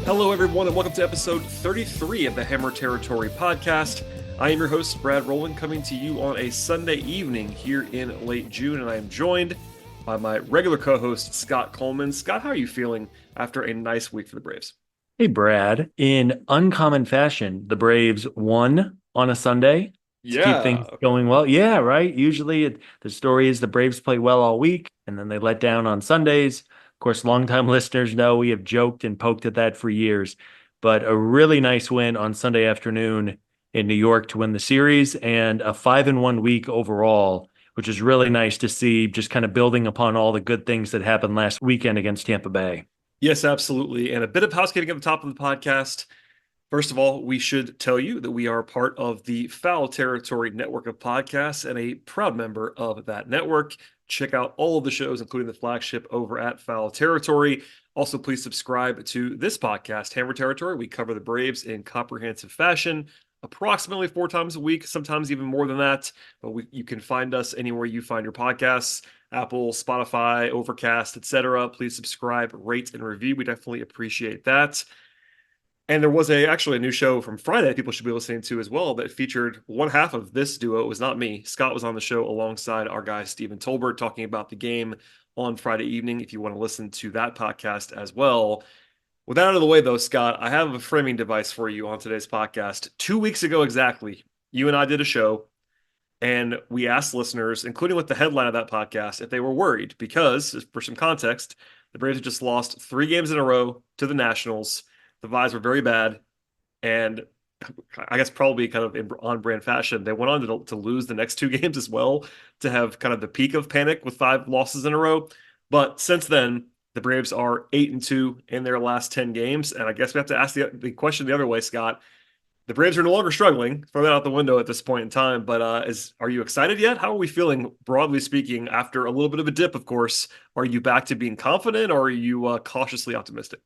Hello, everyone, and welcome to episode 33 of the Hammer Territory podcast. I am your host, Brad Rowland, coming to you on a Sunday evening here in late June, and I am joined by my regular co-host, Scott Coleman. Scott, how are you feeling after a nice week for the Braves? Hey, Brad. In uncommon fashion, the Braves won on a Sunday to keep things Yeah. going well. Yeah, right. Usually the story is the Braves play well all week and then they let down on Sundays. Of course, longtime listeners know we have joked and poked at that for years, but a really nice win on Sunday afternoon in New York to win the series and a 5-1 week overall, which is really nice to see, just kind of building upon all the good things that happened last weekend against Tampa Bay. Yes, absolutely. And a bit of housekeeping at the top of the podcast. First of all, we should tell you that we are part of the Foul Territory network of podcasts and a proud member of that network. Check out all of the shows, including the flagship over at Foul Territory. Also, please subscribe to this podcast, Hammer Territory. We cover the Braves in comprehensive fashion, approximately 4 times a week, sometimes even more than that. But you can find us anywhere you find your podcasts. Apple, Spotify, Overcast, etc. Please subscribe, rate, and review. We definitely appreciate that. And there was actually a new show from Friday people should be listening to as well that featured one half of this duo. It was not me. Scott was on the show alongside our guy Stephen Tolbert talking about the game on Friday evening. If you want to listen to that podcast as well. With that out of the way, though, Scott, I have a framing device for you on today's podcast. 2 weeks ago exactly, you and I did a show and we asked listeners, including with the headline of that podcast, if they were worried because, for some context, the Braves had just lost 3 games in a row to the Nationals. The vibes were very bad, and I guess probably kind of in on-brand fashion, they went on to lose the next 2 games as well, to have kind of the peak of panic with 5 losses in a row. But since then, the Braves are 8-2 in their last 10 games, and I guess we have to ask the question the other way, Scott. The Braves are no longer struggling. Throw that out the window at this point in time. But are you excited yet? How are we feeling, broadly speaking, after a little bit of a dip? Of course, are you back to being confident, or are you cautiously optimistic?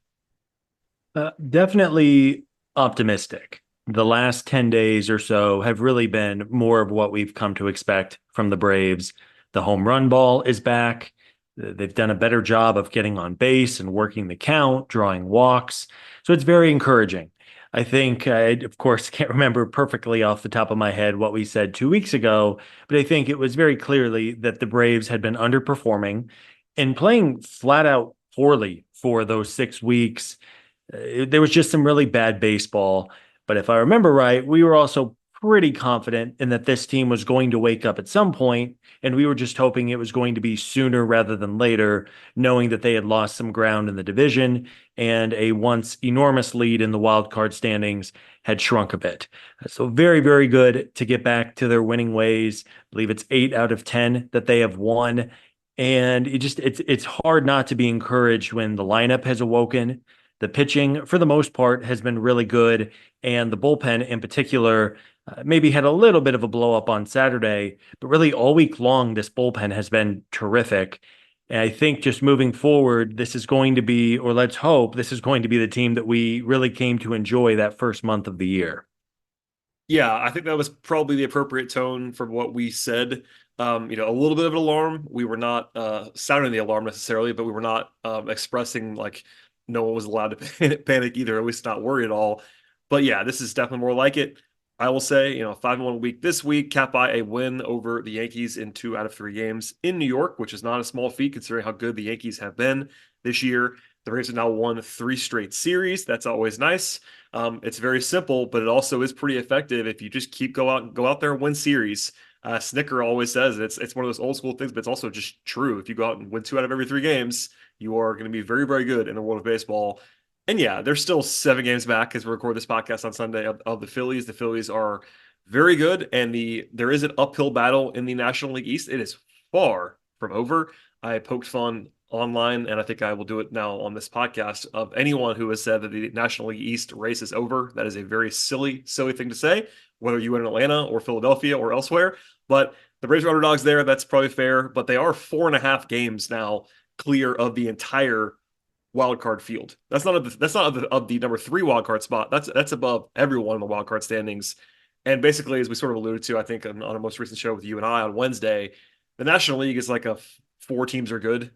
Definitely optimistic. The last 10 days or so have really been more of what we've come to expect from the Braves. The home run ball is back. They've done a better job of getting on base and working the count, drawing walks. So it's very encouraging. I think I, of course, can't remember perfectly off the top of my head what we said 2 weeks ago, but I think it was very clearly that the Braves had been underperforming and playing flat out poorly for those 6 weeks. There was just some really bad baseball. But if I remember right, we were also pretty confident in that this team was going to wake up at some point, and we were just hoping it was going to be sooner rather than later, knowing that they had lost some ground in the division and a once enormous lead in the wild card standings had shrunk a bit. So very, very good to get back to their winning ways. I believe it's 8 out of 10 that they have won. And it's hard not to be encouraged when the lineup has awoken. The pitching, for the most part, has been really good, and the bullpen in particular maybe had a little bit of a blow up on Saturday, but really all week long, this bullpen has been terrific. And I think just moving forward, this is going to be, or let's hope, this is going to be the team that we really came to enjoy that first month of the year. Yeah, I think that was probably the appropriate tone for what we said. A little bit of an alarm. We were not sounding the alarm necessarily, but we were not expressing like no one was allowed to panic either, at least not worry at all. But yeah, this is definitely more like it. I will say, 5-1 week this week, capped by a win over the Yankees in 2 out of 3 games in New York, which is not a small feat considering how good the Yankees have been this year. The Braves have now won 3 straight series. That's always nice. It's very simple, but it also is pretty effective if you just go out there and win series. Snicker always says it's one of those old school things, but it's also just true. If you go out and win 2 out of every 3 games, you are going to be very, very good in the world of baseball. And yeah, they're still 7 games back as we record this podcast on Sunday of the Phillies. The Phillies are very good, and there is an uphill battle in the National League East. It is far from over. I poked fun online, and I think I will do it now on this podcast, of anyone who has said that the National League East race is over. That is a very silly, silly thing to say, whether you in Atlanta or Philadelphia or elsewhere. But the Braves are underdogs there. That's probably fair, but they are 4.5 games now clear of the entire wild card field. That's not of the number 3 wild card spot. That's above everyone in the wild card standings. And basically, as we sort of alluded to, I think on a most recent show with you and I on Wednesday, the National League is like a 4 teams are good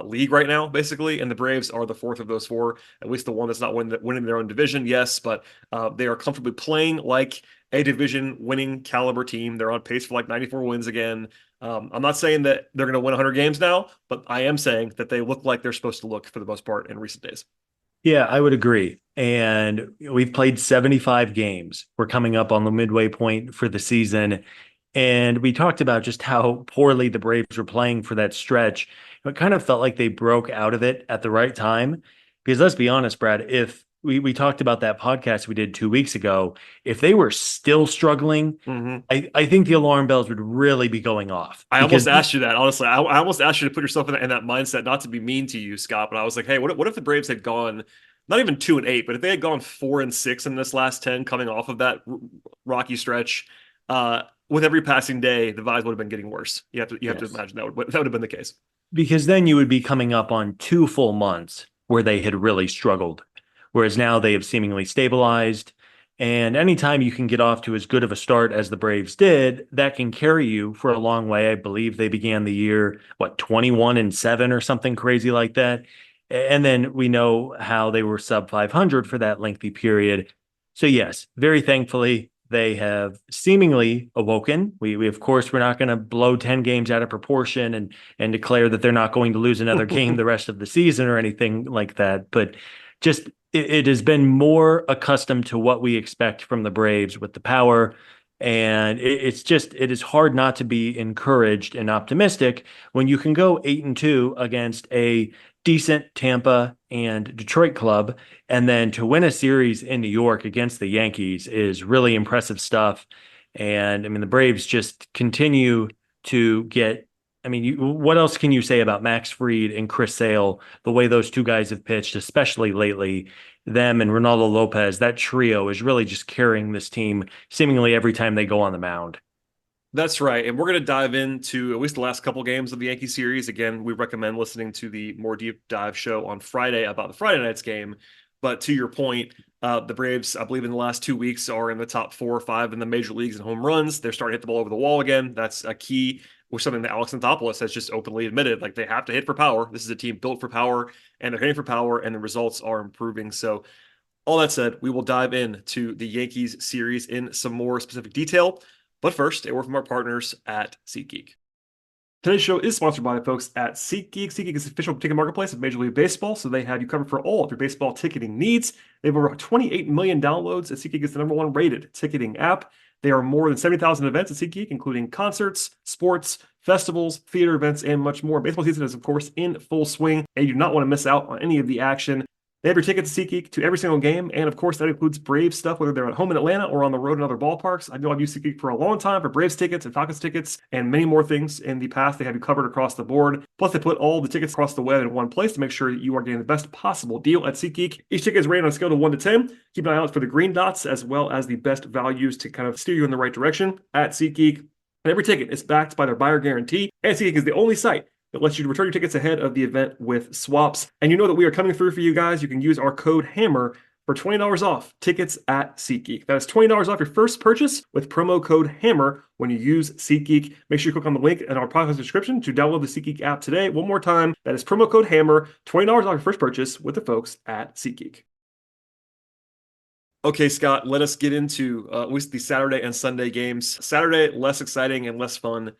league right now, basically, and the Braves are the fourth of those four, at least the one that's not winning their own division. Yes, but they are comfortably playing like a division-winning caliber team. They're on pace for like 94 wins again. I'm not saying that they're going to win 100 games now, but I am saying that they look like they're supposed to look for the most part in recent days. Yeah, I would agree. And we've played 75 games. We're coming up on the midway point for the season. And we talked about just how poorly the Braves were playing for that stretch. It kind of felt like they broke out of it at the right time. Because let's be honest, Brad, if we talked about that podcast we did 2 weeks ago, if they were still struggling, Mm-hmm. I think the alarm bells would really be going off I almost because asked you that, honestly. I almost asked you to put yourself in that mindset, not to be mean to you, Scott, but I was like, hey, what if the Braves had gone not even 2-8, but if they had gone 4-6 in this last 10, coming off of that rocky stretch, with every passing day, the vibes would have been getting worse. You have to yes, imagine that would have been the case. because then you would be coming up on 2 full months where they had really struggled. Whereas now they have seemingly stabilized. And anytime you can get off to as good of a start as the Braves did, that can carry you for a long way. I believe they began the year, 21-7 or something crazy like that. And then we know how they were sub 500 for that lengthy period. So, yes, very thankfully, they have seemingly awoken. We of course, we're not going to blow 10 games out of proportion and declare that they're not going to lose another game the rest of the season or anything like that. But just it has been more accustomed to what we expect from the Braves with the power. And it is hard not to be encouraged and optimistic when you can go 8-2 against a decent Tampa and Detroit club. And then to win a series in New York against the Yankees is really impressive stuff. And I mean, the Braves just continue to get. I mean, what else can you say about Max Fried and Chris Sale, the way those two guys have pitched, especially lately? Them and Ronaldo Lopez, that trio is really just carrying this team seemingly every time they go on the mound. That's right. And we're going to dive into at least the last couple games of the Yankee series. Again, we recommend listening to the more deep dive show on Friday about the Friday night's game. But to your point, the Braves, I believe in the last 2 weeks, are in the top 4 or 5 in the major leagues in home runs. They're starting to hit the ball over the wall again. That's a key, with something that Alex Anthopoulos has just openly admitted. Like, they have to hit for power. This is a team built for power, and they're hitting for power, and the results are improving. So, all that said, we will dive into the Yankees series in some more specific detail. But first, a word from our partners at SeatGeek. Today's show is sponsored by the folks at SeatGeek. SeatGeek is the official ticket marketplace of Major League Baseball, so they have you covered for all of your baseball ticketing needs. They have over 28 million downloads, and SeatGeek is the #1 rated ticketing app. There are more than 70,000 events at SeatGeek, including concerts, sports, festivals, theater events, and much more. Baseball season is, of course, in full swing, and you do not want to miss out on any of the action. They have your tickets to SeatGeek to every single game, and of course, that includes Braves stuff, whether they're at home in Atlanta or on the road in other ballparks. I know I've used SeatGeek for a long time for Braves tickets and Falcons tickets and many more things in the past. They have you covered across the board. Plus, they put all the tickets across the web in one place to make sure that you are getting the best possible deal at SeatGeek. Each ticket is rated on a scale of 1 to 10. Keep an eye out for the green dots as well as the best values to kind of steer you in the right direction at SeatGeek. And every ticket is backed by their buyer guarantee, and SeatGeek is the only site that lets you return your tickets ahead of the event with swaps. And you know that we are coming through for you guys. You can use our code HAMMER for $20 off tickets at SeatGeek. That is $20 off your first purchase with promo code HAMMER when you use SeatGeek. Make sure you click on the link in our podcast description to download the SeatGeek app today. One more time, that is promo code HAMMER, $20 off your first purchase with the folks at SeatGeek. Okay, Scott, let us get into at least the Saturday and Sunday games. Saturday, less exciting and less fun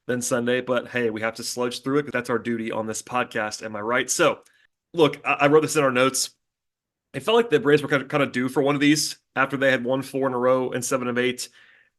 than Sunday, but hey, we have to sludge through it. That's our duty on this podcast. Am I right? So, look, I wrote this in our notes. It felt like the Braves were kind of due for one of these after they had won 4 in a row and 7 of 8.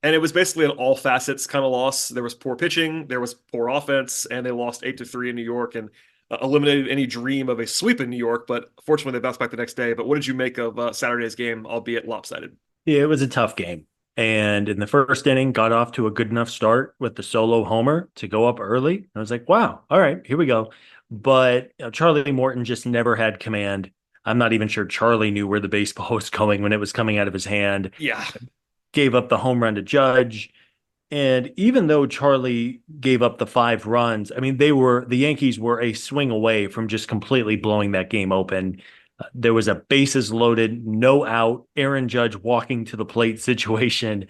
And it was basically an all facets kind of loss. There was poor pitching, there was poor offense, and they lost 8-3 in New York and eliminated any dream of a sweep in New York. But fortunately, they bounced back the next day. But what did you make of Saturday's game, albeit lopsided? Yeah, it was a tough game. And in the first inning, got off to a good enough start with the solo homer to go up early. I was like, wow, all right, here we go. But Charlie Morton just never had command. I'm not even sure Charlie knew where the baseball was going when it was coming out of his hand. Yeah. Gave up the home run to Judge. And even though Charlie gave up the 5 runs, I mean, the Yankees were a swing away from just completely blowing that game open. There was a bases loaded, no out, Aaron Judge walking to the plate situation.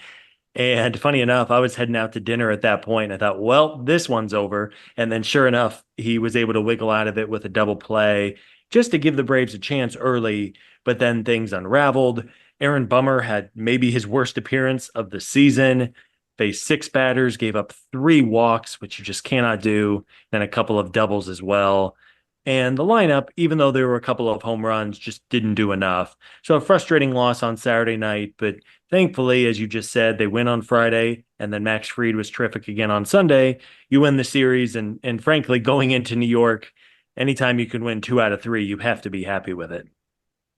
And funny enough, I was heading out to dinner at that point. I thought, well, this one's over. And then sure enough, he was able to wiggle out of it with a double play just to give the Braves a chance early. But then things unraveled. Aaron Bummer had maybe his worst appearance of the season, faced six batters, gave up three walks, which you just cannot do, then a couple of doubles as well. And the lineup, even though there were a couple of home runs, just didn't do enough. So a frustrating loss on Saturday night, but thankfully, as you just said, they win on Friday, and then Max Fried was terrific again on Sunday. You win the series, and frankly, going into New York, anytime you can win 2 out of 3, you have to be happy with it.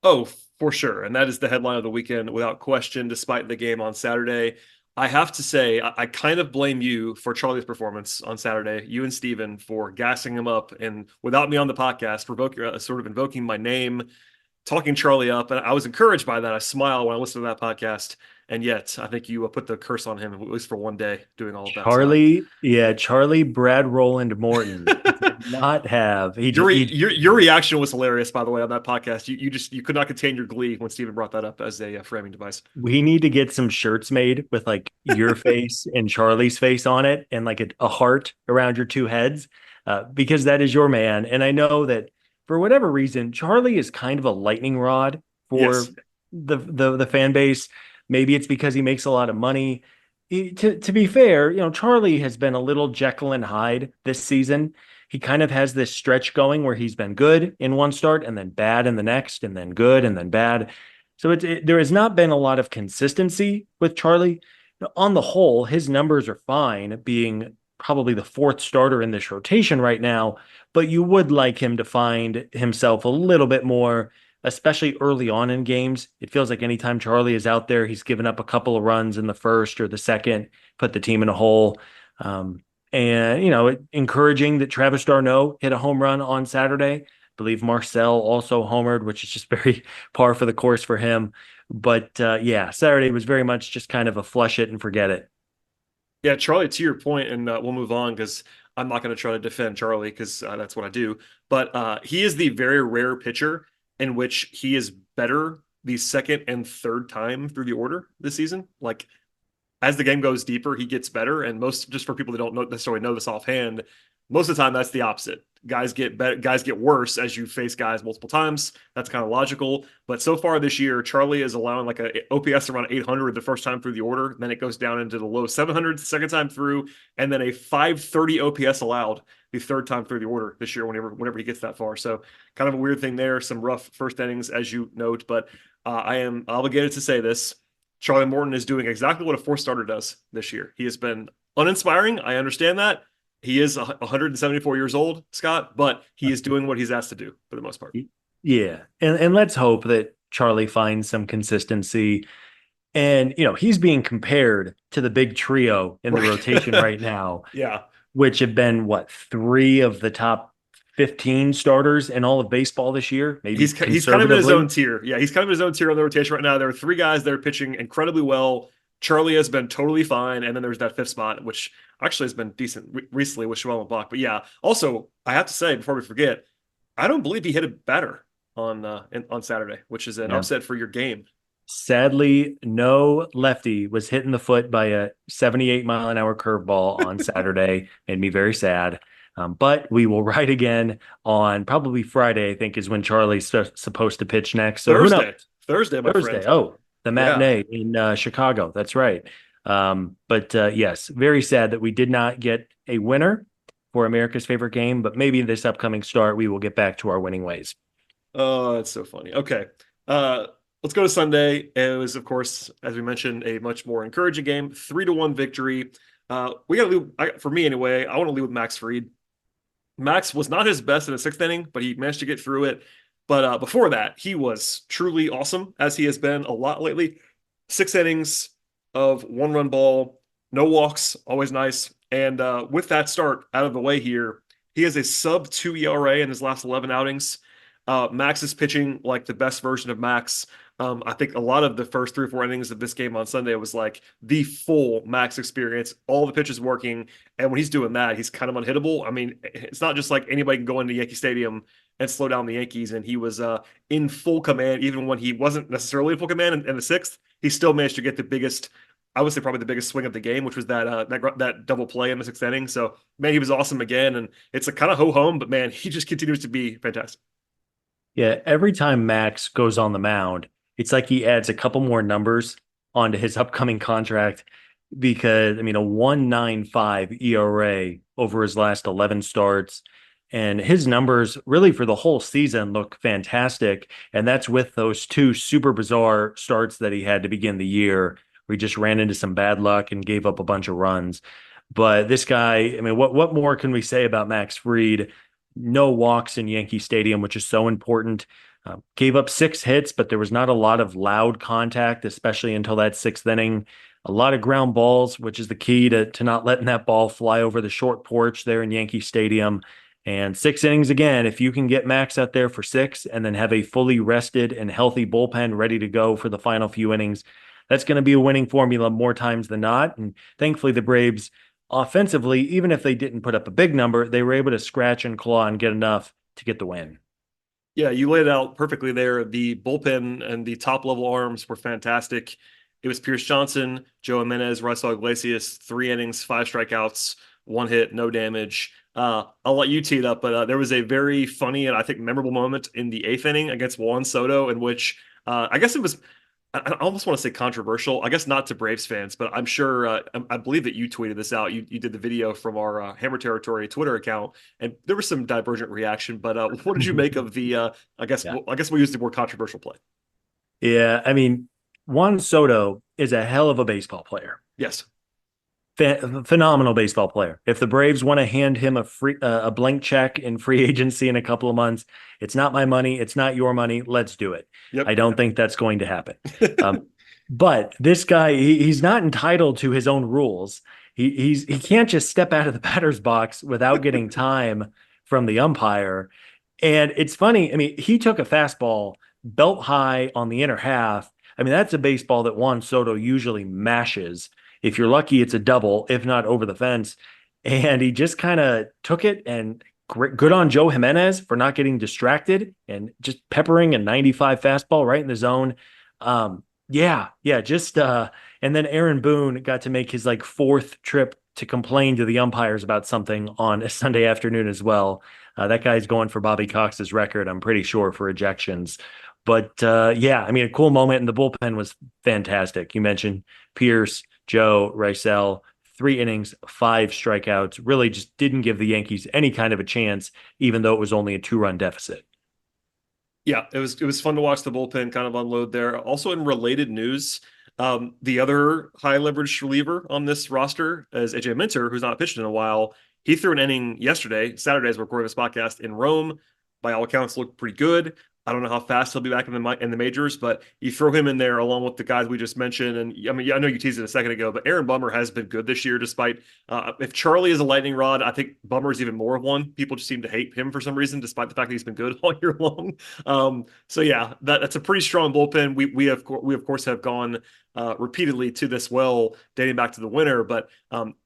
Oh, for sure. And that is the headline of the weekend without question, despite the game on Saturday. I have to say, I kind of blame you for Charlie's performance on Saturday, you and Steven for gassing him up and without me on the podcast, sort of invoking my name, talking Charlie up. And I was encouraged by that. I smile when I listen to that podcast. And yet, I think you put the curse on him, at least for one day, doing all of that, Scott. Charlie, Brad, Roland, Morton did not have. Your reaction was hilarious, by the way, on that podcast. You could not contain your glee when Steven brought that up as a framing device. We need to get some shirts made with like your face and Charlie's face on it and like a heart around your two heads, because that is your man. And I know that for whatever reason, Charlie is kind of a lightning rod for Yes. the fan base. Maybe it's because he makes a lot of money. To be fair, Charlie has been a little Jekyll and Hyde this season. He kind of has this stretch going where he's been good in one start and then bad in the next and then good and then bad. So there has not been a lot of consistency with Charlie. On the whole, his numbers are fine, being probably the fourth starter in this rotation right now, but you would like him to find himself a little bit more, especially early on in games. It feels like anytime Charlie is out there, he's given up a couple of runs in the first or the second, put the team in a hole. And, encouraging that Travis d'Arnaud hit a home run on Saturday. I believe Marcel also homered, which is just very par for the course for him. But yeah, Saturday was very much just kind of a flush it and forget it. Yeah, Charlie, to your point, and we'll move on because I'm not going to try to defend Charlie because that's what I do. But he is the very rare pitcher in which he is better the second and third time through the order this season. Like as the game goes deeper, he gets better. And most, just for people that don't necessarily know this offhand, most of the time that's the opposite. Guys get better, guys get worse as you face guys multiple times. That's kind of logical. But so far this year, Charlie is allowing like a OPS around 800 the first time through the order. Then it goes down into the low 700s the second time through, and then a 530 OPS allowed the third time through the order this year. Whenever he gets that far, so kind of a weird thing there. Some rough first innings, as you note, but I am obligated to say this. Charlie Morton is doing exactly what a fourth starter does this year. He has been uninspiring. I understand that. He is 174 years old, Scott, but he is doing what he's asked to do for the most part. Yeah. And let's hope that Charlie finds some consistency. And, he's being compared to the big trio in the rotation right now, Yeah. which have been, what, 3 of the top 15 starters in all of baseball this year. Maybe he's kind of in his own tier. Yeah, he's kind of in his own tier on the rotation right now. There are 3 guys that are pitching incredibly well. Charlie has been totally fine, and then there's that 5th spot, which actually has been decent recently with Schwell and Bach. But yeah, also I have to say before we forget, I don't believe he hit a batter on Saturday, which is an upset for your game. Sadly, no lefty was hit in the foot by a 78-mile-an-hour curveball on Saturday. Made me very sad. But we will ride again on probably Friday, I think, is when Charlie's supposed to pitch next. So Thursday. Who knows? Thursday, my Thursday. friend. Oh, the matinee in Chicago. That's right. But yes, very sad that we did not get a winner for America's favorite game. But maybe this upcoming start, we will get back to our winning ways. Oh, that's so funny. Okay. Let's go to Sunday. It was, of course, as we mentioned, a much more encouraging game. 3-1 victory. We got to leave, for me anyway, I want to leave with Max Fried. Max was not his best in the 6th inning, but he managed to get through it. But before that, he was truly awesome, as he has been a lot lately. 6 innings of 1-run ball, no walks, always nice. And with that start out of the way here, he has a sub-2 ERA in his last 11 outings. Max is pitching like the best version of Max. I think a lot of the first 3 or 4 innings of this game on Sunday was like the full Max experience, all the pitches working. And when he's doing that, he's kind of unhittable. I mean, it's not just like anybody can go into Yankee Stadium and slow down the Yankees. And he was in full command, even when he wasn't necessarily in full command in the 6th. He still managed to get the biggest I would say probably the biggest swing of the game, which was that double play in the sixth inning. So man, he was awesome again, and it's a kind of ho hum, but man, he just continues to be fantastic. Yeah, every time Max goes on the mound, it's like he adds a couple more numbers onto his upcoming contract because I mean a 1.95 ERA over his last 11 starts, and his numbers really for the whole season look fantastic, and that's with those two super bizarre starts that he had to begin the year where he just ran into some bad luck and gave up a bunch of runs. But this guy, I mean, what more can we say about Max Fried? No walks in Yankee Stadium, which is so important. Gave up 6 hits, but there was not a lot of loud contact, especially until that sixth inning. A lot of ground balls, which is the key to not letting that ball fly over the short porch there in Yankee Stadium. And 6 innings again, if you can get Max out there for 6 and then have a fully rested and healthy bullpen ready to go for the final few innings, that's going to be a winning formula more times than not. And thankfully, the Braves offensively, even if they didn't put up a big number, they were able to scratch and claw and get enough to get the win. Yeah, you laid it out perfectly there. The bullpen and the top level arms were fantastic. It was Pierce Johnson, Joe Jimenez, Russell Iglesias, 3 innings, 5 strikeouts, 1 hit, no damage. I'll let you tee it up, but there was a very funny and I think memorable moment in the eighth inning against Juan Soto, in which I guess it was I almost want to say controversial. I guess not to Braves fans, but I'm sure I believe that you tweeted this out. You did the video from our Hammer Territory Twitter account, and there was some divergent reaction. But what did you make of the? Yeah. I guess we used the more controversial play. Yeah. I mean, Juan Soto is a hell of a baseball player. Yes. Phenomenal baseball player. If the Braves want to hand him a blank check in free agency in a couple of months, it's not my money. It's not your money. Let's do it. I Yep. don't think that's going to happen. But this guy, he's not entitled to his own rules. He can't just step out of the batter's box without getting time from the umpire. And it's funny. I mean, he took a fastball belt high on the inner half. I mean, that's a baseball that Juan Soto usually mashes. If you're lucky, it's a double, if not over the fence. And he just kind of took it, and good on Joe Jimenez for not getting distracted and just peppering a 95 fastball right in the zone. Yeah, just and then Aaron Boone got to make his like fourth trip to complain to the umpires about something on a Sunday afternoon as well. That guy's going for Bobby Cox's record, I'm pretty sure, for ejections. But yeah, I mean, a cool moment, and the bullpen was fantastic. You mentioned Pierce, Joe, Rysel, 3 innings, 5 strikeouts, really just didn't give the Yankees any kind of a chance, even though it was only a 2-run deficit. Yeah, it was fun to watch the bullpen kind of unload there. Also, in related news, the other high leverage reliever on this roster is AJ Minter, who's not pitched in a while. He threw an inning yesterday, Saturday, as we're recording this podcast in Rome. By all accounts, looked pretty good. I don't know how fast he'll be back in the majors, but you throw him in there along with the guys we just mentioned. And I mean, yeah, I know you teased it a second ago, but Aaron Bummer has been good this year, despite if Charlie is a lightning rod, I think Bummer is even more of one. People just seem to hate him for some reason, despite the fact that he's been good all year long. So yeah, that's a pretty strong bullpen. We of course have gone repeatedly to this well dating back to the winter, but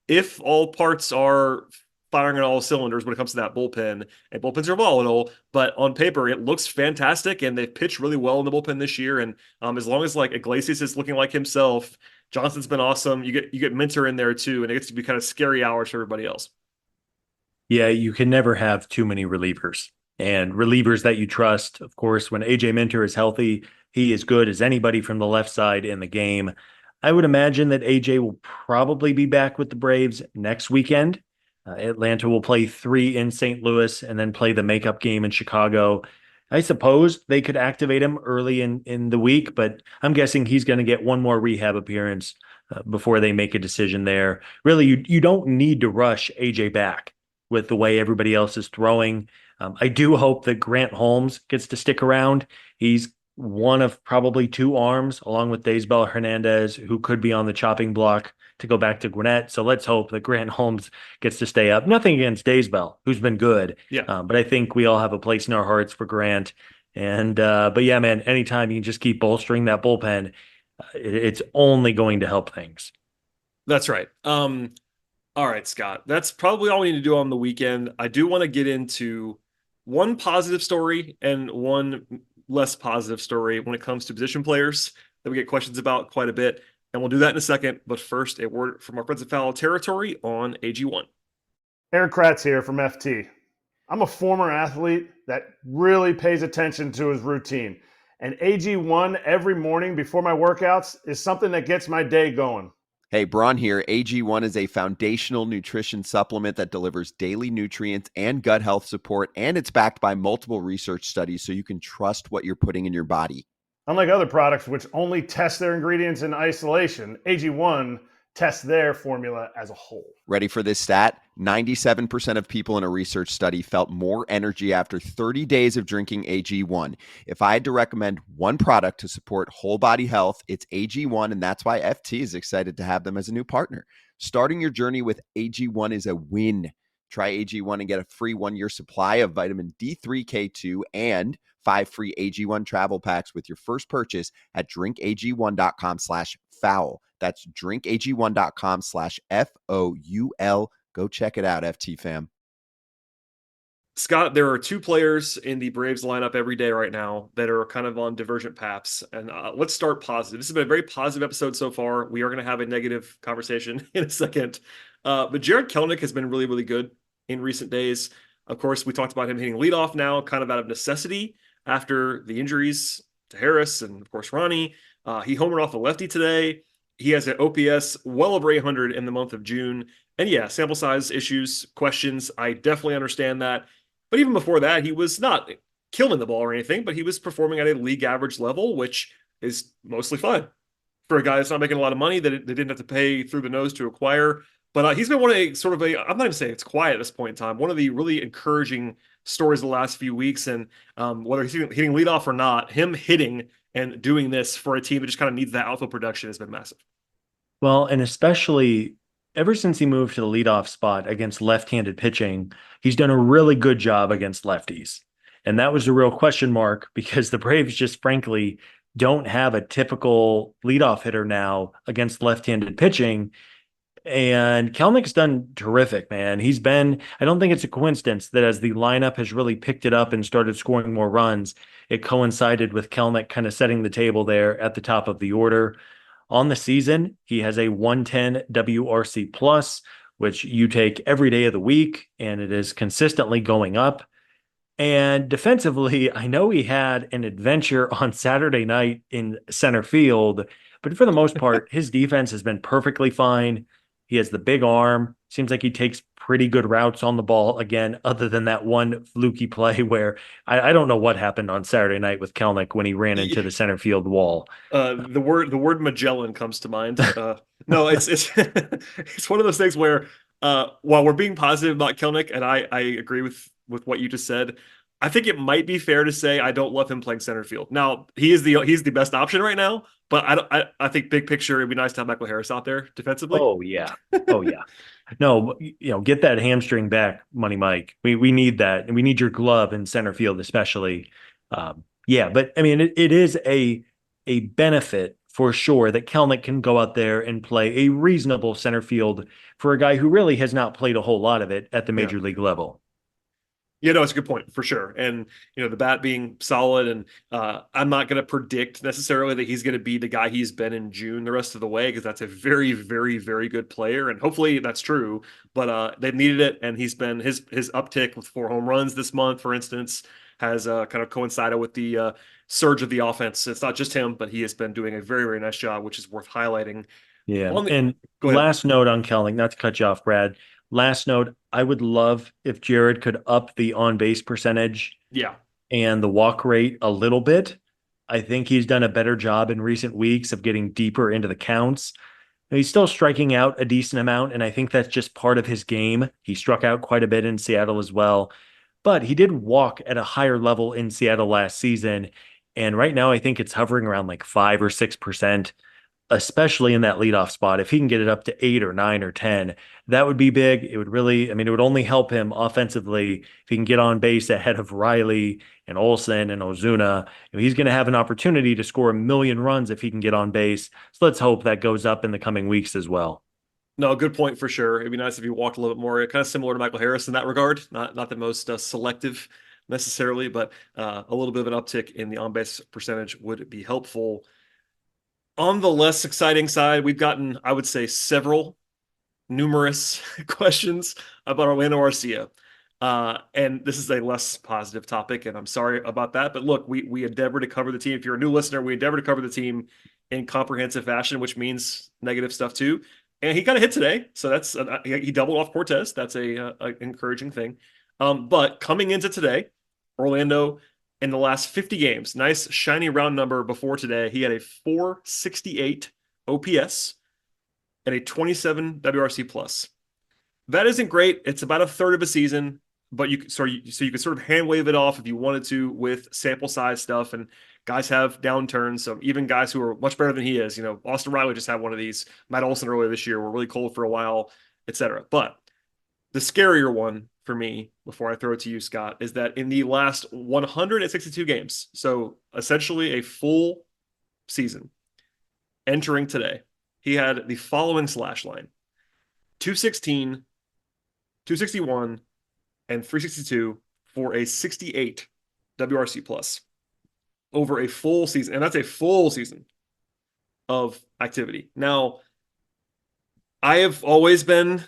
if all parts are firing on all cylinders when it comes to that bullpen. And bullpens are volatile, but on paper it looks fantastic, and they've pitched really well in the bullpen this year. And as long as like Iglesias is looking like himself, Johnson's been awesome. You get Minter in there too, and it gets to be kind of scary hours for everybody else. Yeah, you can never have too many relievers. And relievers that you trust, of course, when AJ Minter is healthy, he is good as anybody from the left side in the game. I would imagine that AJ will probably be back with the Braves next weekend. Atlanta will play 3 in St. Louis and then play the makeup game in Chicago. I suppose they could activate him early in the week, but I'm guessing he's going to get one more rehab appearance before they make a decision there. Really, you don't need to rush AJ back with the way everybody else is throwing. I do hope that Grant Holmes gets to stick around. He's one of probably 2 arms, along with Daysbel Hernandez, who could be on the chopping block to go back to Gwinnett. So let's hope that Grant Holmes gets to stay up. Nothing against Daysbel, who's been good. Yeah. But I think we all have a place in our hearts for Grant. And but yeah, man, anytime you can just keep bolstering that bullpen, it's only going to help things. That's right. All right, Scott. That's probably all we need to do on the weekend. I do want to get into one positive story and one less positive story when it comes to position players that we get questions about quite a bit. And we'll do that in a second. But first, a word from our friends at Foul Territory on AG1. Eric Kratz here from FT. I'm a former athlete that really pays attention to his routine. And AG1 every morning before my workouts is something that gets my day going. Hey, Braun here. AG1 is a foundational nutrition supplement that delivers daily nutrients and gut health support, and it's backed by multiple research studies so you can trust what you're putting in your body. Unlike other products which only test their ingredients in isolation, AG1 tests their formula as a whole. Ready for this stat? 97% of people in a research study felt more energy after 30 days of drinking AG1. If I had to recommend one product to support whole body health, it's AG1, and that's why FT is excited to have them as a new partner. Starting your journey with AG1 is a win. Try AG1 and get a free 1-year supply of vitamin D3, K2, and 5 free AG1 travel packs with your first purchase at drinkag1.com/foul. That's drinkag1.com/FOUL. Go check it out, FT fam. Scott, there are two players in the Braves lineup every day right now that are kind of on divergent paths. And let's start positive. This has been a very positive episode so far. We are going to have a negative conversation in a second. But Jared Kelenic has been really, really good in recent days. Of course, we talked about him hitting leadoff now, kind of out of necessity after the injuries to Harris and, of course, Ronnie. He homered off a lefty today. He has an OPS well over 800 in the month of June. And yeah, sample size issues, questions. I definitely understand that. But even before that, he was not killing the ball or anything, but he was performing at a league average level, which is mostly fine for a guy that's not making a lot of money that they didn't have to pay through the nose to acquire. But he's been one of a sort of a, I'm not even saying it's quiet at this point in time, one of the really encouraging stories the last few weeks. And whether he's hitting leadoff or not, him hitting and doing this for a team that just kind of needs that outfield production has been massive. Well, and especially ever since he moved to the leadoff spot against left-handed pitching, he's done a really good job against lefties. And that was a real question mark because the Braves just frankly don't have a typical leadoff hitter now against left-handed pitching. And Kelnic's done terrific, man. I don't think it's a coincidence that as the lineup has really picked it up and started scoring more runs, it coincided with Kelenic kind of setting the table there at the top of the order. On the season, he has a 110 WRC plus, which you take every day of the week, and it is consistently going up. And defensively, I know he had an adventure on Saturday night in center field, but for the most part, his defense has been perfectly fine. He has the big arm. Seems like he takes pretty good routes on the ball again, other than that one fluky play where I don't know what happened on Saturday night with Kelenic when he ran into the center field wall. The word Magellan comes to mind. No, it's it's one of those things where while we're being positive about Kelenic, and I agree with what you just said, I think it might be fair to say I don't love him playing center field. Now he's the best option right now, but I think big picture it'd be nice to have Michael Harris out there defensively. Oh yeah, oh yeah. No, get that hamstring back, Money Mike. We need that, and we need your glove in center field especially. Yeah, but I mean it is a benefit for sure that Kelenic can go out there and play a reasonable center field for a guy who really has not played a whole lot of it at the major league level. Yeah, no, it's a good point for sure. And, the bat being solid, and I'm not going to predict necessarily that he's going to be the guy he's been in June the rest of the way, because that's a very, very, very good player. And hopefully that's true, but they've needed it. And he's been his uptick with 4 home runs this month, for instance, has kind of coincided with the surge of the offense. It's not just him, but he has been doing a very, very nice job, which is worth highlighting. Yeah. And last note on Kelenic, not to cut you off, Brad. Last note, I would love if Jared could up the on-base percentage and the walk rate a little bit. I think he's done a better job in recent weeks of getting deeper into the counts. He's still striking out a decent amount, and I think that's just part of his game. He struck out quite a bit in Seattle as well, but he did walk at a higher level in Seattle last season, and right now I think it's hovering around like 5 or 6%. Especially in that leadoff spot. If he can get it up to 8 or 9 or 10, that would be big. It would really, it would only help him offensively if he can get on base ahead of Riley and Olsen and Ozuna. He's going to have an opportunity to score 1,000,000 runs if he can get on base. So let's hope that goes up in the coming weeks as well. No, good point for sure. It'd be nice if you walked a little bit more, kind of similar to Michael Harris in that regard. Not the most selective necessarily, but a little bit of an uptick in the on-base percentage would be helpful. On the less exciting side, we've gotten, I would say, numerous questions about Orlando Arcia. And this is a less positive topic, and I'm sorry about that. But look, we endeavor to cover the team. If you're a new listener, we endeavor to cover the team in comprehensive fashion, which means negative stuff too. And he kind of hit today, so that's he doubled off Cortez. That's a encouraging thing. But coming into today, Orlando in the last 50 games, nice shiny round number before today, he had a 468 OPS and a 27 WRC plus. That isn't great. It's about a third of a season, but you could sort of hand wave it off if you wanted to with sample size stuff. And guys have downturns. So even guys who are much better than he is, Austin Riley just had one of these. Matt Olson earlier this year were really cold for a while, etc. But the scarier one for me, before I throw it to you, Scott, is that in the last 162 games, so essentially a full season, entering today, he had the following slash line: 216, 261, and 362 for a 68 WRC plus over a full season. And that's a full season of activity. Now, I have always been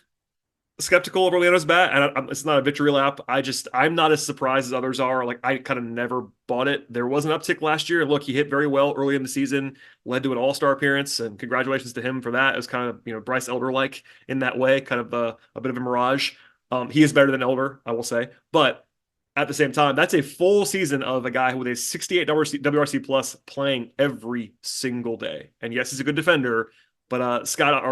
skeptical of Orlando's bat, and it's not a victory lap. I'm not as surprised as others are. Like, I kind of never bought it. There was an uptick last year, and look, he hit very well early in the season, led to an all-star appearance, and congratulations to him for that. It was kind of, Bryce Elder-like in that way, kind of a bit of a mirage. He is better than Elder, I will say, but at the same time, that's a full season of a guy with a 68 WRC plus playing every single day. And yes, he's a good defender, but Scott,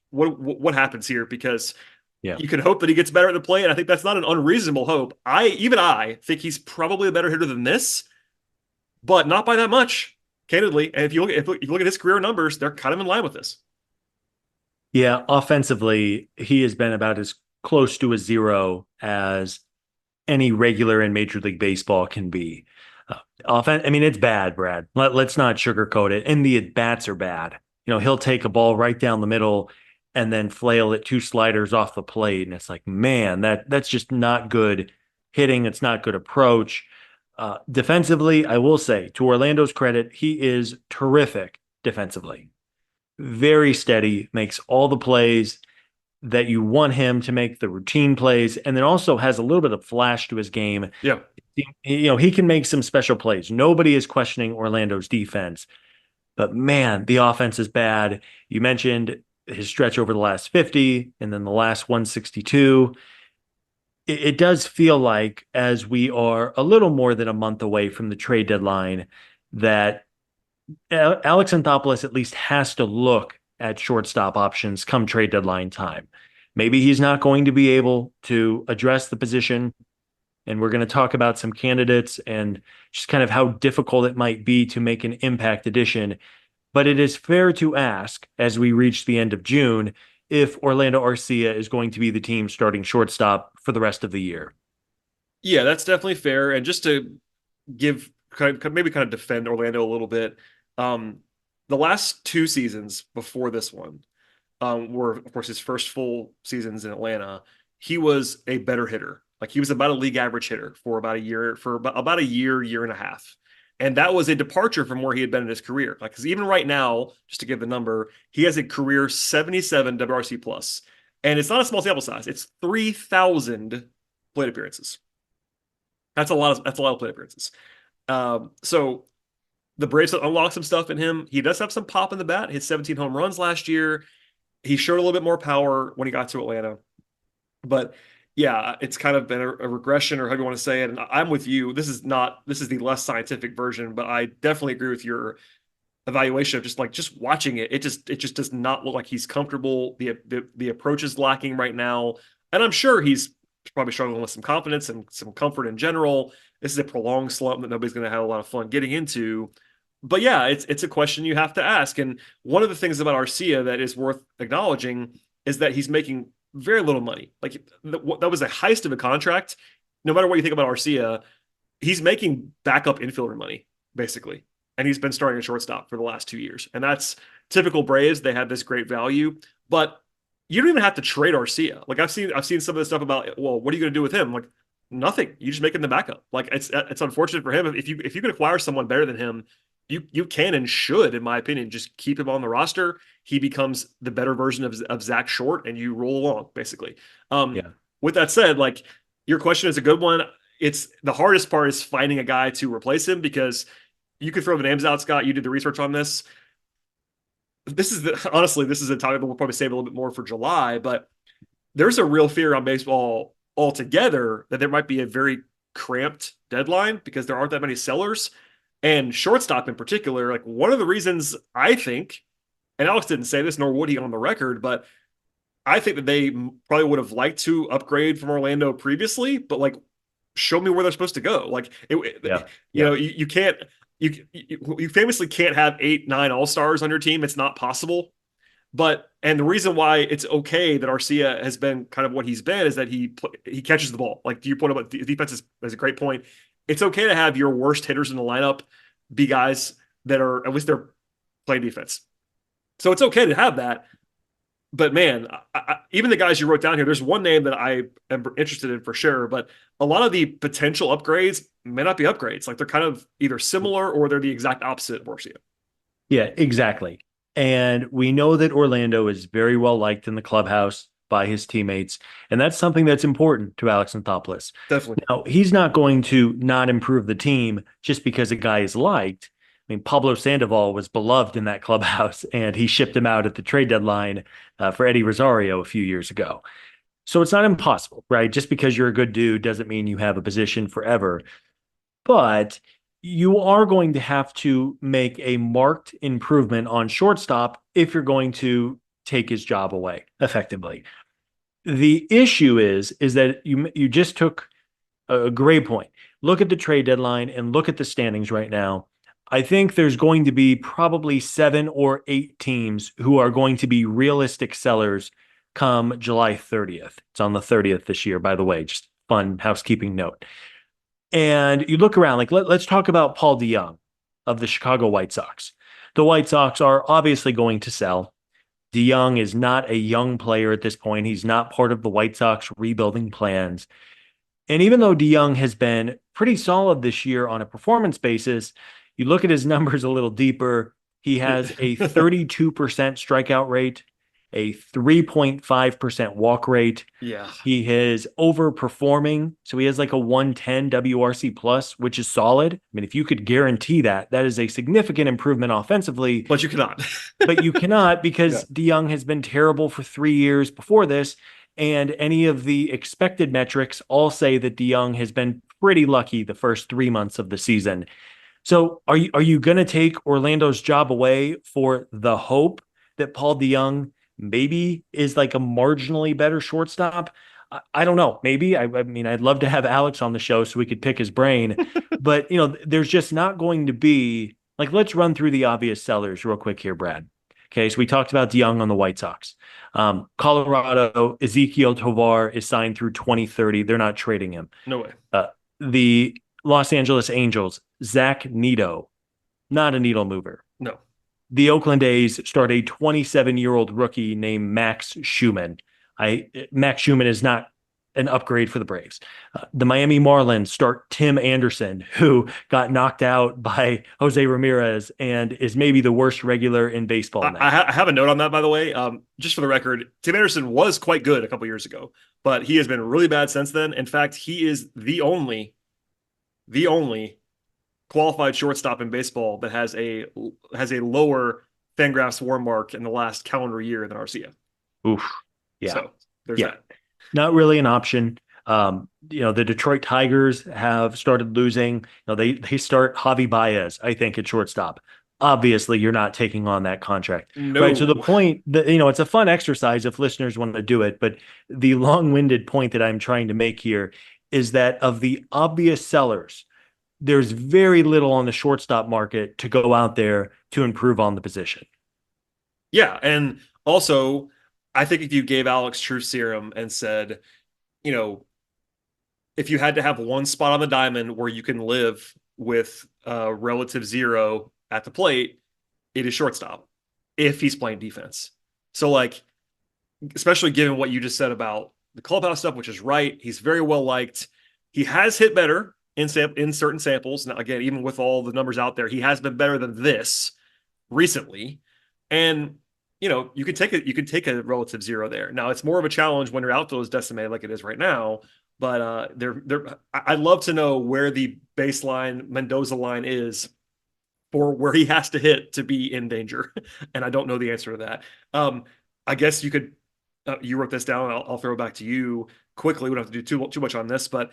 what happens here? Because you can hope that he gets better at the plate, and I think that's not an unreasonable hope. I think he's probably a better hitter than this, but not by that much, candidly. And if you look at his career numbers, they're kind of in line with this. Yeah, offensively, he has been about as close to a zero as any regular in Major League Baseball can be. It's bad, Brad. Let's not sugarcoat it. And the at-bats are bad. He'll take a ball right down the middle and then flail it 2 sliders off the plate. And it's like, man, that's just not good hitting. It's not good approach. Defensively, I will say, to Orlando's credit, he is terrific defensively. Very steady, makes all the plays that you want him to make, the routine plays, and then also has a little bit of flash to his game. Yeah. He can make some special plays. Nobody is questioning Orlando's defense. But man, the offense is bad. You mentioned his stretch over the last 50 and then the last 162. It does feel like, as we are a little more than a month away from the trade deadline, that Alex Anthopoulos at least has to look at shortstop options come trade deadline time. Maybe he's not going to be able to address the position, and we're going to talk about some candidates and just kind of how difficult it might be to make an impact addition. But it is fair to ask, as we reach the end of June, if Orlando Arcia is going to be the team starting shortstop for the rest of the year. Yeah, that's definitely fair. And just to give kind of defend Orlando a little bit, the last 2 seasons before this one were, of course, his first full seasons in Atlanta. He was a better hitter. Like, he was about a league average hitter for about a year and a half. And that was a departure from where he had been in his career. Like, because even right now, just to give the number, he has a career 77 WRC plus. And it's not a small sample size. It's 3,000 plate appearances. That's a lot of plate appearances. So the Braves unlock some stuff in him. He does have some pop in the bat. He hit 17 home runs last year. He showed a little bit more power when he got to Atlanta. But yeah, it's kind of been a regression, or however you want to say it. And I'm with you. This is the less scientific version, but I definitely agree with your evaluation of just watching it. It just does not look like he's comfortable. The approach is lacking right now. And I'm sure he's probably struggling with some confidence and some comfort in general. This is a prolonged slump that nobody's going to have a lot of fun getting into. But yeah, it's a question you have to ask. And one of the things about Arcia that is worth acknowledging is that he's making very little money. Like, that was a heist of a contract. No matter what you think about Arcia, he's making backup infielder money, basically. And he's been starting a shortstop for the last 2 years. And that's typical Braves. They have this great value, but you don't even have to trade Arcia. Like, I've seen some of the stuff about, well, what are you going to do with him? Like, nothing. You just make him the backup. Like, it's unfortunate for him. If you can acquire someone better than him, you can and should, in my opinion, just keep him on the roster. He becomes the better version of Zach Short, and you roll along, basically. Yeah. With that said, like, your question is a good one. It's the hardest part is finding a guy to replace him, because you could throw the names out, Scott. You did the research on this. Honestly, this is a topic that we'll probably save a little bit more for July, but there's a real fear on baseball altogether that there might be a very cramped deadline because there aren't that many sellers. And shortstop in particular, like, one of the reasons I think, and Alex didn't say this, nor would he on the record, but I think that they probably would have liked to upgrade from Orlando previously, but like, show me where they're supposed to go. Like, you can't, you famously can't have 8, 9 all-stars on your team. It's not possible. And the reason why it's okay that Arcia has been kind of what he's been is that he catches the ball. Like, to your point about defense is a great point. It's okay to have your worst hitters in the lineup be guys that are, at least they're playing defense. So it's okay to have that. But man, even the guys you wrote down here, there's one name that I am interested in for sure, but a lot of the potential upgrades may not be upgrades. Like, they're kind of either similar or they're the exact opposite of Arcia. Yeah, exactly. And we know that Orlando is very well liked in the clubhouse by his teammates. And that's something that's important to Alex Anthopoulos. Definitely. Now, he's not going to not improve the team just because a guy is liked. I mean, Pablo Sandoval was beloved in that clubhouse, and he shipped him out at the trade deadline for Eddie Rosario a few years ago. So it's not impossible, right? Just because you're a good dude doesn't mean you have a position forever. But you are going to have to make a marked improvement on shortstop if you're going to take his job away effectively. The issue is that you just took a great point. Look at the trade deadline and look at the standings right now. I think there's going to be probably 7 or 8 teams who are going to be realistic sellers come July 30th. It's on the 30th this year, by the way, just fun housekeeping note. And you look around, like, let's talk about Paul DeJong of the Chicago White Sox. The White Sox are obviously going to sell. DeJong is not a young player at this point. He's not part of the White Sox rebuilding plans. And even though DeJong has been pretty solid this year on a performance basis, you look at his numbers a little deeper. He has a 32% strikeout rate, a 3.5% walk rate. Yeah. He is overperforming. So he has like a 110 WRC plus, which is solid. I mean, if you could guarantee that, that is a significant improvement offensively. But you cannot. But you cannot, because DeJong has been terrible for 3 years before this. And any of the expected metrics all say that DeJong has been pretty lucky the first 3 months of the season. So are you going to take Orlando's job away for the hope that Paul DeJong maybe is like a marginally better shortstop? I don't know. Maybe. I mean, I'd love to have Alex on the show so we could pick his brain. But, there's just not going to be, like, let's run through the obvious sellers real quick here, Brad. Okay, so we talked about DeJong on the White Sox. Colorado, Ezekiel Tovar is signed through 2030. They're not trading him. No way. The Los Angeles Angels, Zach Neto, not a needle mover. No. The Oakland A's start a 27-year-old rookie named Max Schumann. Max Schumann is not an upgrade for the Braves. The Miami Marlins start Tim Anderson, who got knocked out by Jose Ramirez and is maybe the worst regular in baseball now. I have a note on that, by the way. Just for the record, Tim Anderson was quite good a couple years ago, but he has been really bad since then. In fact, he is the only qualified shortstop in baseball that has a lower Fangraphs WAR mark in the last calendar year than Arcia. Oof. Yeah. So there's that. Not really an option. The Detroit Tigers have started losing. They start Javi Baez, I think, at shortstop. Obviously, you're not taking on that contract. No. Right. So the point that, it's a fun exercise if listeners want to do it. But the long-winded point that I'm trying to make here is that of the obvious sellers, there's very little on the shortstop market to go out there to improve on the position. Yeah. And also, I think if you gave Alex truth serum and said, if you had to have one spot on the diamond where you can live with relative zero at the plate, it is shortstop if he's playing defense. So, like, especially given what you just said about the clubhouse stuff, which is right. He's very well liked. He has hit better in certain samples. Now, again, even with all the numbers out there, he has been better than this recently. And you could take a relative zero there. Now it's more of a challenge when your outfield is decimated like it is right now. But I'd love to know where the baseline Mendoza line is for where he has to hit to be in danger. And I don't know the answer to that. I guess you could, you wrote this down. I'll throw it back to you quickly. We don't have to do too much on this, but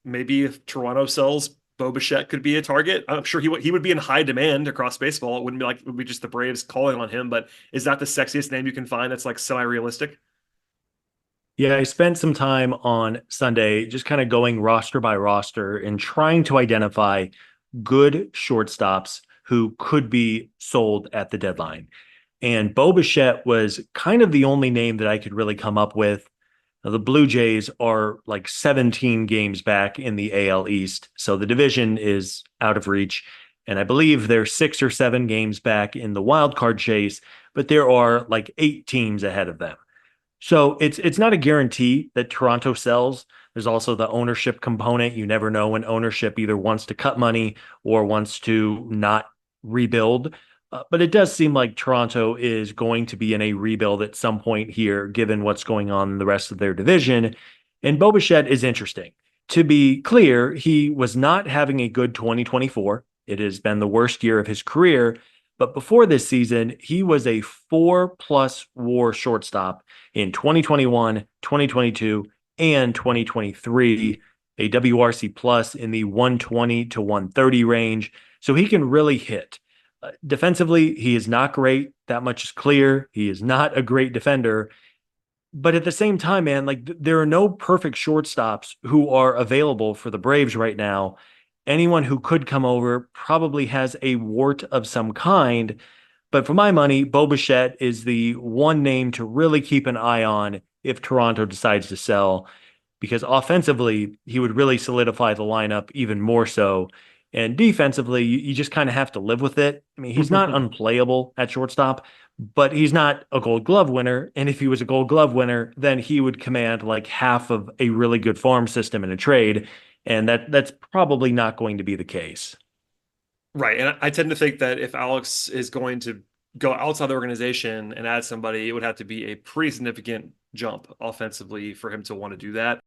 maybe if Toronto sells, Bo Bichette could be a target. I'm sure he would be in high demand across baseball. It wouldn't be like it would be just the Braves calling on him, but is that the sexiest name you can find that's like semi-realistic? Yeah, I spent some time on Sunday just kind of going roster by roster and trying to identify good shortstops who could be sold at the deadline. And Bo Bichette was kind of the only name that I could really come up with. Now, the Blue Jays are like 17 games back in the AL East, so the division is out of reach. And I believe they're 6 or 7 games back in the wild card chase, but there are like 8 teams ahead of them. So it's not a guarantee that Toronto sells. There's also the ownership component. You never know when ownership either wants to cut money or wants to not rebuild. But it does seem like Toronto is going to be in a rebuild at some point here, given what's going on in the rest of their division. And Bo Bichette is interesting. To be clear, he was not having a good 2024. It has been the worst year of his career. But before this season, he was a 4+ WAR shortstop in 2021, 2022, and 2023, a WRC plus in the 120 to 130 range. So he can really hit. Defensively, he is not great. That much is clear. He is not a great defender. But at the same time, man, like there are no perfect shortstops who are available for the Braves right now. Anyone who could come over probably has a wart of some kind. But for my money, Bo Bichette is the one name to really keep an eye on if Toronto decides to sell, because offensively, he would really solidify the lineup even more so. And defensively, you just kind of have to live with it. I mean, he's not unplayable at shortstop, but he's not a Gold Glove winner. And if he was a Gold Glove winner, then he would command like half of a really good farm system in a trade. And that's probably not going to be the case. Right. And I tend to think that if Alex is going to go outside the organization and add somebody, it would have to be a pretty significant jump offensively for him to want to do that.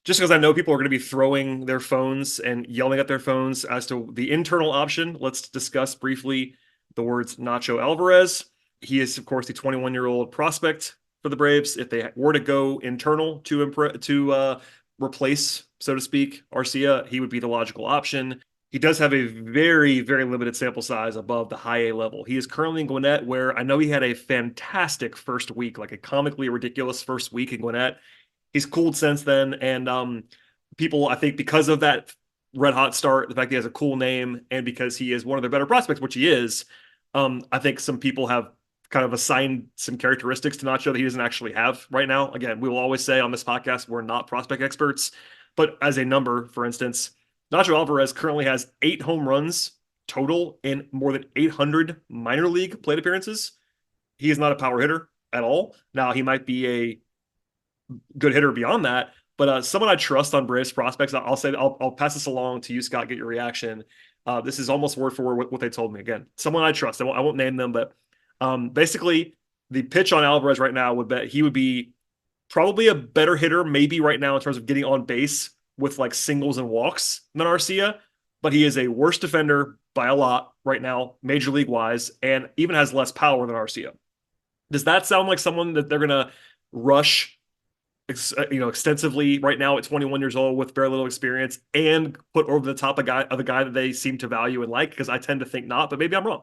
Just because I know people are going to be throwing their phones and yelling at their phones as to the internal option, let's discuss briefly the words Nacho Alvarez. He is, of course, the 21-year-old prospect for the Braves. If they were to go internal to replace, so to speak, Arcia, he would be the logical option. He does have a very, very limited sample size above the high A level. He is currently in Gwinnett, where I know he had a fantastic first week, like a comically ridiculous first week in Gwinnett. He's cooled since then, and people, I think, because of that red hot start, the fact that he has a cool name, and because he is one of their better prospects, which he is, I think some people have kind of assigned some characteristics to Nacho that he doesn't actually have right now. Again, we will always say on this podcast we're not prospect experts, but as a number, for instance, Nacho Alvarez currently has 8 home runs total in more than 800 minor league plate appearances. He is not a power hitter at all. Now, he might be a good hitter beyond that, but someone I trust on Braves prospects, I'll pass this along to you, Scott, get your reaction. This is almost word for word what they told me. Again, someone I trust. I won't name them, but basically the pitch on Alvarez right now would bet he would be probably a better hitter maybe right now in terms of getting on base with like singles and walks than Arcia, but he is a worse defender by a lot right now, major league wise, and even has less power than Arcia. Does that sound like someone that they're going to rush extensively right now at 21 years old with very little experience and put over the top of a guy that they seem to value and like? Because I tend to think not, but maybe I'm wrong.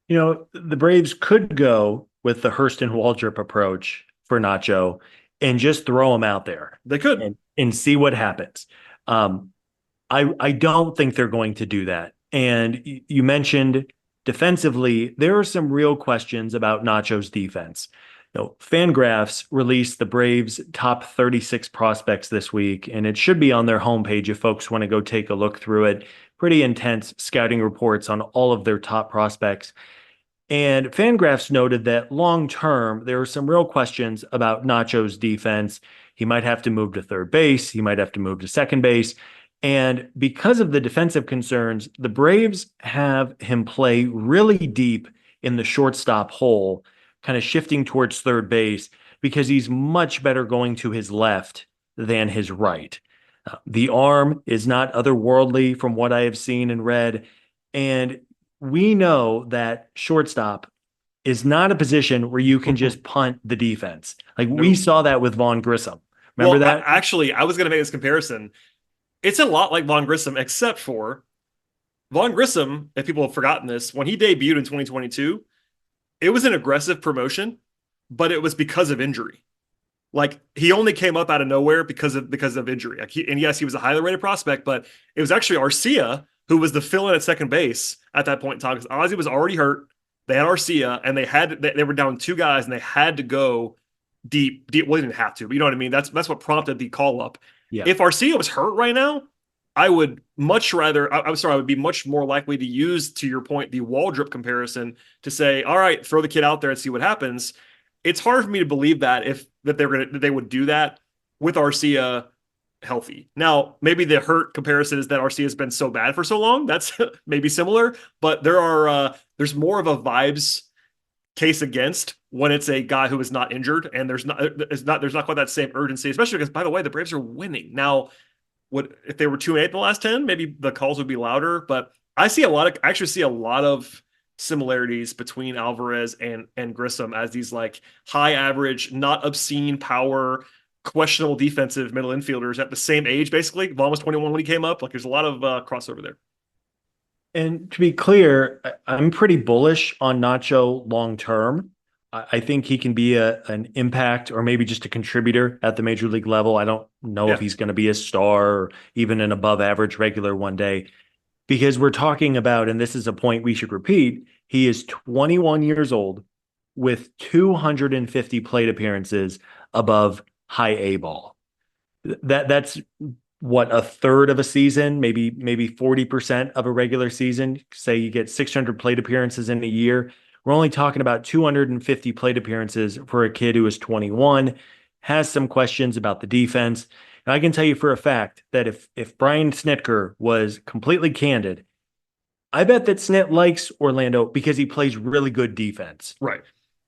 The Braves could go with the Hurston Waldrop approach for Nacho and just throw him out there. They could and see what happens. I don't think they're going to do that. And you mentioned defensively, there are some real questions about Nacho's defense. Fangraphs released the Braves' top 36 prospects this week, and it should be on their homepage if folks want to go take a look through it. Pretty intense scouting reports on all of their top prospects. And Fangraphs noted that long-term, there are some real questions about Nacho's defense. He might have to move to third base. He might have to move to second base. And because of the defensive concerns, the Braves have him play really deep in the shortstop hole, kind of shifting towards third base because he's much better going to his left than his right. The arm is not otherworldly from what I have seen and read. And we know that shortstop is not a position where you can just punt the defense. Like we saw that with Vaughn Grissom. Remember that? Actually, I was going to make this comparison. It's a lot like Vaughn Grissom, except for Vaughn Grissom, if people have forgotten this, when he debuted in 2022, it was an aggressive promotion, but it was because of injury. Like he only came up out of nowhere because of injury. And yes, he was a highly rated prospect, but it was actually Arcia who was the fill-in at second base at that point in time because Ozzie was already hurt. They had Arcia, and they were down 2 guys, and they had to go deep. Well, they didn't have to, but you know what I mean. That's what prompted the call up. Yeah. If Arcia was hurt right now, I would much rather. I would be much more likely to use, to your point, the Waldrop comparison to say, all right, throw the kid out there and see what happens. It's hard for me to believe that they would do that with Arcia healthy. Now, maybe the hurt comparison is that Arcia has been so bad for so long. That's maybe similar, but there's more of a vibes case against when it's a guy who is not injured, and there's not quite that same urgency, especially because, by the way, the Braves are winning now. What if they were 2-8 the last 10? Maybe the calls would be louder, but I actually see a lot of similarities between Alvarez and Grissom as these like high average, not obscene power, questionable defensive middle infielders at the same age, basically. Vaughn was 21 when he came up. Like there's a lot of crossover there. And to be clear, I'm pretty bullish on Nacho long-term. I think he can be an impact or maybe just a contributor at the major league level. I don't know if he's going to be a star or even an above average regular one day, because we're talking about, and this is a point we should repeat, he is 21 years old with 250 plate appearances above high A ball. That's what, a third of a season, maybe 40% of a regular season. Say you get 600 plate appearances in a year. We're only talking about 250 plate appearances for a kid who is 21, has some questions about the defense. And I can tell you for a fact that if Brian Snitker was completely candid, I bet that Snit likes Orlando because he plays really good defense. Right.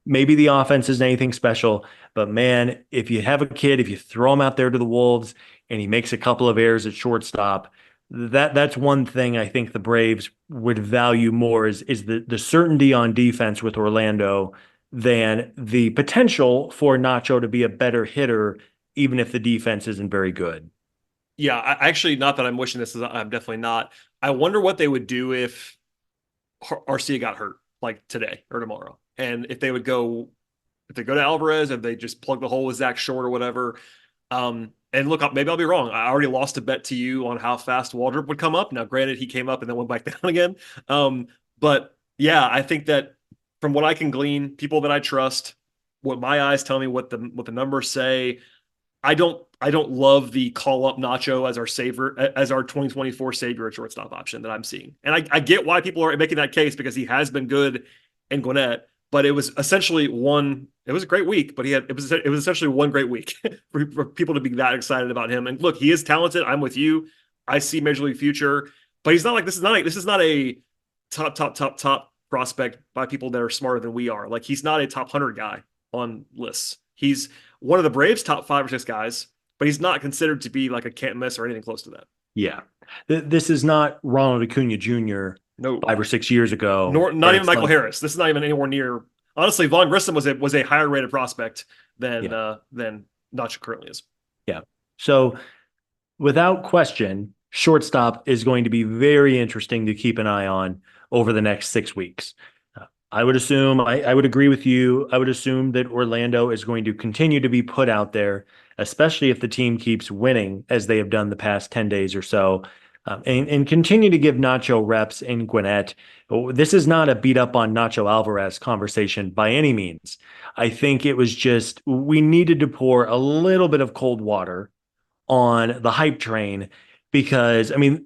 Maybe the offense isn't anything special, but man, if you have a kid, if you throw him out there to the Wolves and he makes a couple of errors at shortstop, that's one thing I think the Braves would value more is the certainty on defense with Orlando than the potential for Nacho to be a better hitter, even if the defense isn't very good. Yeah, actually, not that I'm wishing this, I'm definitely not. I wonder what they would do if Arcia got hurt, like today or tomorrow, and if they go to Alvarez, if they just plug the hole with Zach Short or whatever. And look, maybe I'll be wrong. I already lost a bet to you on how fast Waldrop would come up. Now, granted, he came up and then went back down again. But yeah, I think that from what I can glean, people that I trust, what my eyes tell me, what the numbers say, I don't love the call up Nacho as our savior, as our 2024 savior at shortstop option that I'm seeing. And I get why people are making that case because he has been good in Gwinnett. But it was essentially it was a great week, but it was essentially one great week for people to be that excited about him. And look, he is talented. I'm with you. I see Major League future, but he's not like, this is not a top prospect by people that are smarter than we are. Like he's not a top 100 guy on lists. He's one of the Braves' top 5 or 6 guys, but he's not considered to be like a can't miss or anything close to that. Yeah. This is not Ronald Acuna Jr. No, 5 or 6 years ago. Not even Michael Harris. This is not even anywhere near. Honestly, Vaughn Grissom was a higher rated prospect than Nacho currently is. Yeah. So without question, shortstop is going to be very interesting to keep an eye on over the next 6 weeks. I would assume, I would agree with you. I would assume that Orlando is going to continue to be put out there, especially if the team keeps winning as they have done the past 10 days or so. And continue to give Nacho reps in Gwinnett. This is not a beat up on Nacho Alvarez conversation by any means. I think it was just we needed to pour a little bit of cold water on the hype train because, I mean,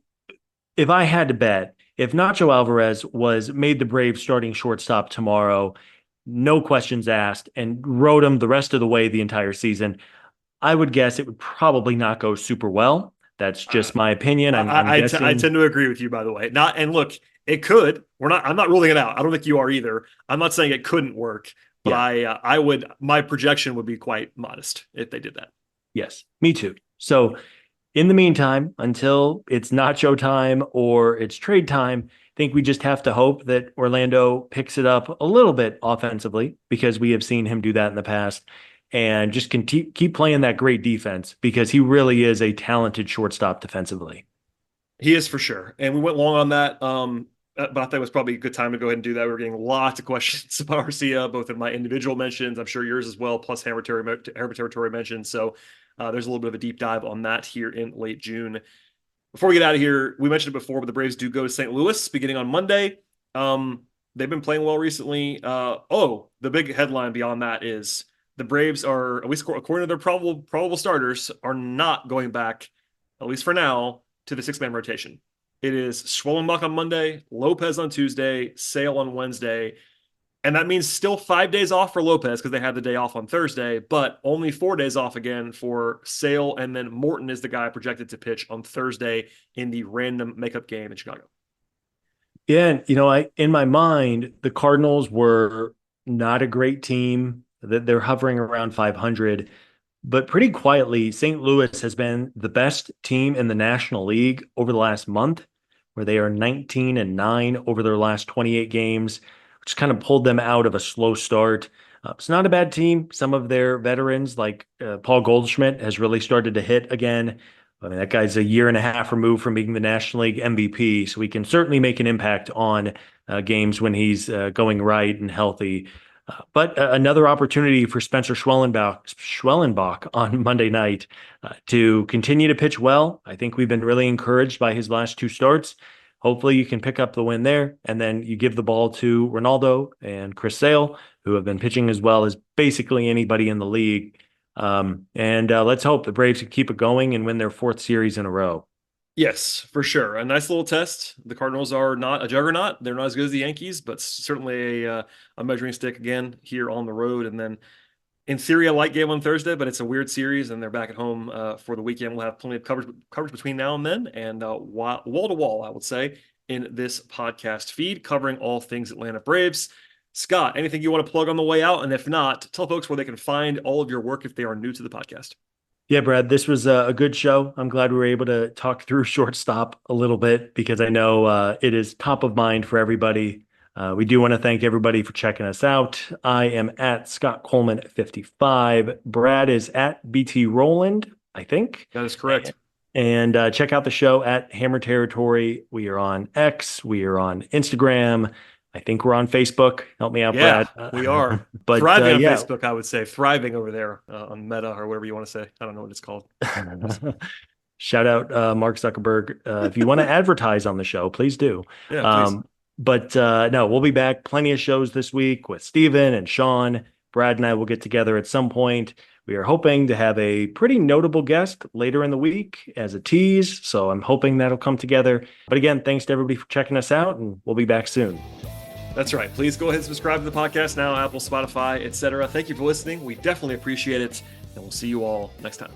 if I had to bet, if Nacho Alvarez was made the Braves starting shortstop tomorrow, no questions asked, and rode him the rest of the way the entire season, I would guess it would probably not go super well. That's just my opinion. I'm guessing. I tend to agree with you, by the way. Look, it could. I'm not ruling it out. I don't think you are either. I'm not saying it couldn't work, but Yeah. I would. My projection would be quite modest if they did that. Yes, me too. So in the meantime, until it's nacho time or it's trade time, I think we just have to hope that Orlando picks it up a little bit offensively, because we have seen him do that in the past, and just can keep playing that great defense, because he really is a talented shortstop defensively. He is for sure. And we went long on that. But I thought it was probably a good time to go ahead and do that. We were getting lots of questions about Arcia, both in my individual mentions, I'm sure yours as well, plus Hammer Territory mentions. So there's a little bit of a deep dive on that here in late June. Before we get out of here, we mentioned it before, but the Braves do go to St. Louis beginning on Monday. They've been playing well recently. The big headline beyond that is the Braves are, at least according to their probable starters, are not going back, at least for now, to the six-man rotation. It is Schwellenbach on Monday, Lopez on Tuesday, Sale on Wednesday. And that means still 5 days off for Lopez because they had the day off on Thursday, but only 4 days off again for Sale. And then Morton is the guy projected to pitch on Thursday in the random makeup game in Chicago. Yeah, and in my mind, the Cardinals were not a great team. That they're hovering around 500, but pretty quietly, St. Louis has been the best team in the National League over the last month, where they are 19-9 over their last 28 games, which kind of pulled them out of a slow start. It's not a bad team. Some of their veterans, like Paul Goldschmidt, has really started to hit again. I mean, that guy's a year and a half removed from being the National League MVP, so he can certainly make an impact on games when he's going right and healthy. But another opportunity for Spencer Schwellenbach on Monday night to continue to pitch well. I think we've been really encouraged by his last 2 starts. Hopefully you can pick up the win there, and then you give the ball to Ronaldo and Chris Sale, who have been pitching as well as basically anybody in the league. Let's hope the Braves can keep it going and win their 4th series in a row. Yes, for sure. A nice little test. The Cardinals are not a juggernaut. They're not as good as the Yankees, but certainly a measuring stick again here on the road. And then in theory, a light game on Thursday, but it's a weird series, and they're back at home for the weekend. We'll have plenty of coverage between now and then, and wall to wall, I would say, in this podcast feed covering all things Atlanta Braves. Scott, anything you want to plug on the way out? And if not, tell folks where they can find all of your work if they are new to the podcast. Yeah, Brad, this was a good show. I'm glad we were able to talk through Shortstop a little bit, because I know it is top of mind for everybody. We do want to thank everybody for checking us out. I am at Scott Coleman 55. Brad is at BT Rowland, I think. That is correct. And check out the show at Hammer Territory. We are on X. We are on Instagram. I think we're on Facebook. Help me out, yeah, Brad. We are. But thriving on Facebook, I would say. Thriving over there on Meta or whatever you want to say. I don't know what it's called. Shout out Mark Zuckerberg. If you want to advertise on the show, please do. Yeah, please. No, we'll be back. Plenty of shows this week with Steven and Sean. Brad and I will get together at some point. We are hoping to have a pretty notable guest later in the week as a tease, so I'm hoping that'll come together. But again, thanks to everybody for checking us out, and we'll be back soon. That's right. Please go ahead and subscribe to the podcast now, Apple, Spotify, etc. Thank you for listening. We definitely appreciate it, and we'll see you all next time.